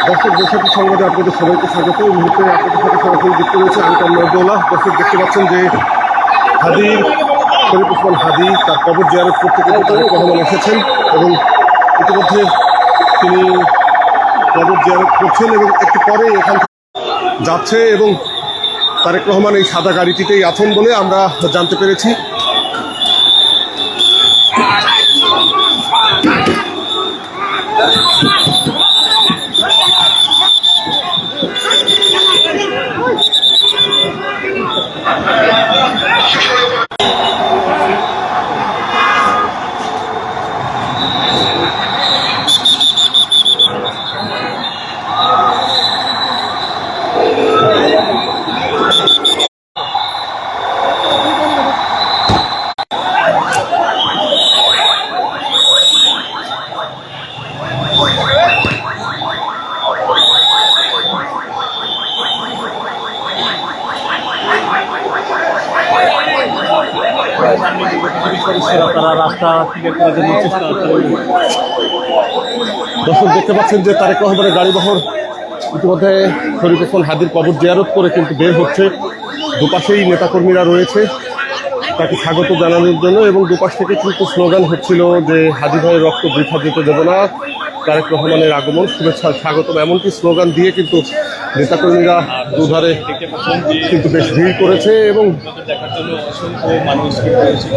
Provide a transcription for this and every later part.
দর্শক বৈশাখী সংবাদে আপনাদের সবাইকে স্বাগত। এই মুহূর্তে আপনাদের সাথে সরাসরি যুক্ত রয়েছে আমি কামরুদ্দৌলা। দর্শক দেখতে পাচ্ছেন যে হাদির শরীফ ওসমান হাদি তার কবর জিয়ারত করতে কিন্তু তারেক রহমান এসেছেন এবং ইতিমধ্যে তিনি কবর জিয়ারত করছেন এবং একটু পরে এখান যাচ্ছে এবং তারেক রহমান এই সাদা গাড়িটিতেই আছেন বলে আমরা জানতে পেরেছি। তারা রাস্তা ক্লিয়ার করার জন্য চেষ্টা করছে। দর্শক দেখতে পাচ্ছেন যে তারেক রহমানের গাড়িবহর ইতিমধ্যে শরীফ ওসমান হাদির কবর জিয়ারত করে কিন্তু বের হচ্ছে। দুপাশেই নেতাকর্মীরা রয়েছে তাকে স্বাগত জানানোর জন্য এবং দুপাশ থেকে কিন্তু স্লোগান হচ্ছিল যে হাদি ভাইয়ের রক্ত বৃথা যেতে দেব না, তারেক রহমানের আগমন শুভেচ্ছা স্বাগতম, এমনকি স্লোগান দিয়ে কিন্তু নেতাকর্মীরা দুধারে কিন্তু বেশ ভিড় করেছে এবং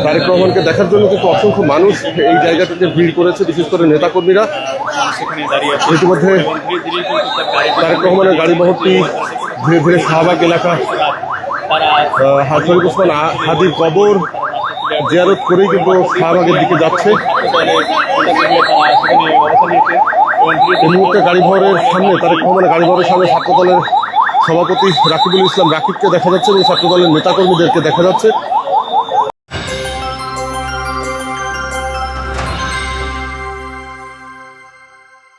তারেক রহমানকে দেখার জন্য কিন্তু অসংখ্য মানুষ এই জায়গাটিতে ভিড় করেছে, বিশেষ করে নেতাকর্মীরা। ইতিমধ্যে তারেক রহমানের গাড়িবহরটি ধীরে ধীরে শাহবাগ এলাকা শরীফ ওসমান হাদির কবর জিয়ারত করেই কিন্তু শাহবাগের দিকে যাচ্ছে। এই মুহূর্তে গাড়িবহরের সামনে তারেক রহমানের গাড়িবহরের সামনে ছাত্রদলের সভাপতি রাকিবুল ইসলাম রাকিবকে দেখা যাচ্ছে এবং ছাত্রদলের নেতাকর্মীদেরকে দেখা যাচ্ছে।